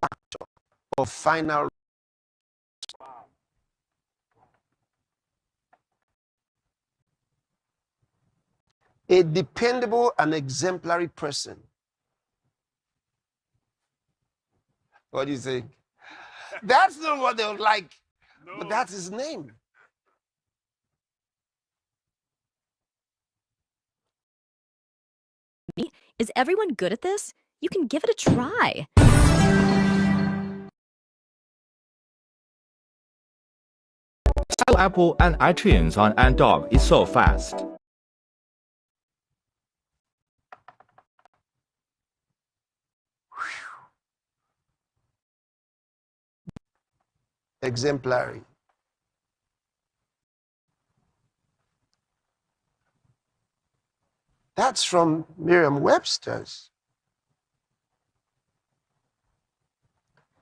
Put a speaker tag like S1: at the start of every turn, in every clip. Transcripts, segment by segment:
S1: factor of final. A dependable and exemplary person. What do you think? That's not what they would like, no. But that's his name.
S2: Is everyone good at this? You can give it a try.
S3: Apple and iTunes on Android is so fast.
S1: Exemplary. That's from Merriam-Webster's.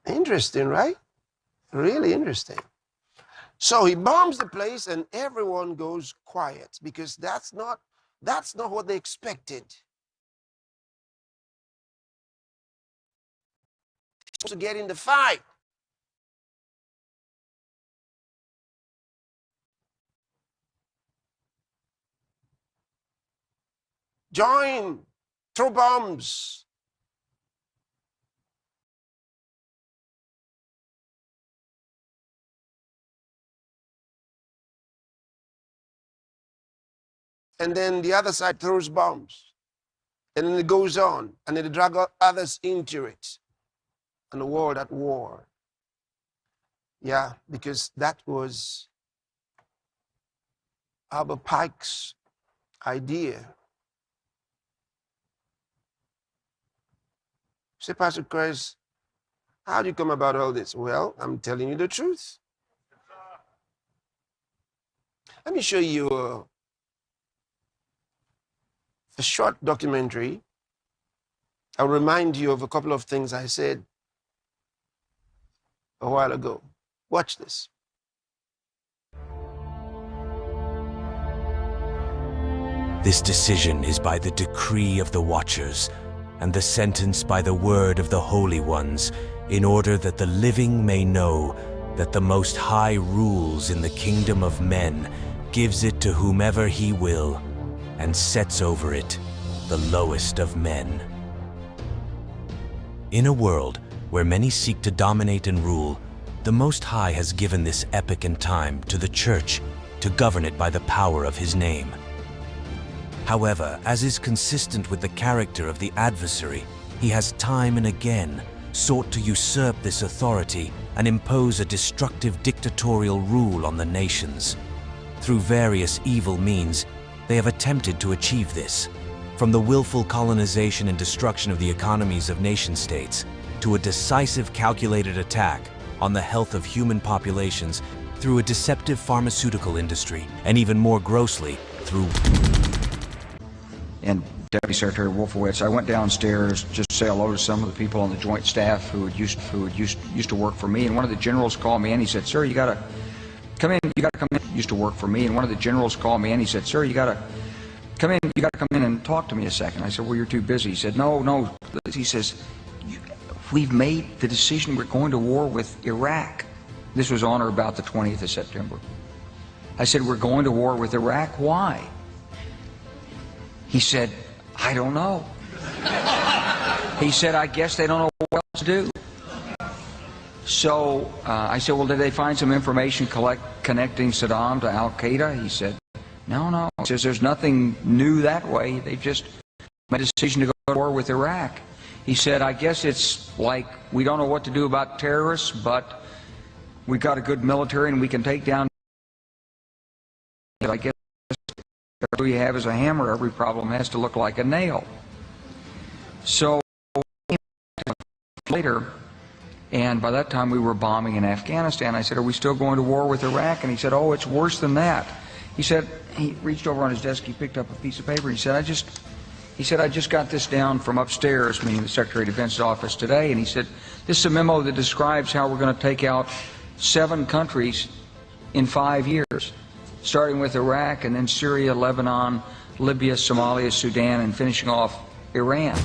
S1: Interesting, right? Really interesting. So he bombs the place and everyone goes quiet because that's not what they expected. He's supposed to get in the fight. Join, throw bombs. And then the other side throws bombs. And then it goes on, and they drag others into it. And the world at war. Yeah, because that was Albert Pike's idea. Say, Pastor Chris, how do you come about all this? Well, I'm telling you the truth. Let me show you a short documentary. I'll remind you of a couple of things I said a while ago. Watch this.
S4: This decision is by the decree of the Watchers, and the sentence by the word of the Holy Ones, in order that the living may know that the Most High rules in the kingdom of men, gives it to whomever he will, and sets over it the lowest of men. In a world where many seek to dominate and rule, the Most High has given this epoch in time to the Church to govern it by the power of his name. However, as is consistent with the character of the adversary, he has time and again sought to usurp this authority and impose a destructive dictatorial rule on the nations. Through various evil means, they have attempted to achieve this, from the willful colonization and destruction of the economies of nation-states to a decisive calculated attack on the health of human populations through a deceptive pharmaceutical industry, and even more grossly, through...
S5: And Deputy Secretary Wolfowitz, I went downstairs just to say hello to some of the people on the joint staff who used to work for me, and one of the generals called me and he said, "Sir, you gotta come in, used to work for me, and one of the generals called me and he said, "Sir, you gotta come in and talk to me a second." I said, "Well, you're too busy." He said, No. He says, "We've made the decision, we're going to war with Iraq." This was on or about the 20th of September. I said, "We're going to war with Iraq, why?" He said, "I don't know." He said, "I guess they don't know what else to do." So I said, "Well, did they find some information connecting Saddam to Al-Qaeda?" He said, No. He says, "There's nothing new that way. They've just made a decision to go to war with Iraq." He said, "I guess it's like we don't know what to do about terrorists, but we've got a good military and we can take down. I guess all you have is a hammer. Every problem has to look like a nail." So later, and by that time we were bombing in Afghanistan. I said, "Are we still going to war with Iraq?" And he said, "Oh, it's worse than that." He said, he reached over on his desk, he picked up a piece of paper. He said, I just got this down from upstairs, meaning the Secretary of Defense's office today. And he said, "This is a memo that describes how we're going to take out 7 countries in 5 years, starting with Iraq and then Syria, Lebanon, Libya, Somalia, Sudan, and finishing off Iran."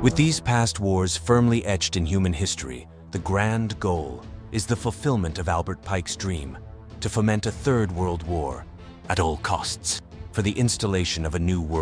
S4: With these past wars firmly etched in human history, the grand goal is the fulfillment of Albert Pike's dream to foment a third world war at all costs for the installation of a new world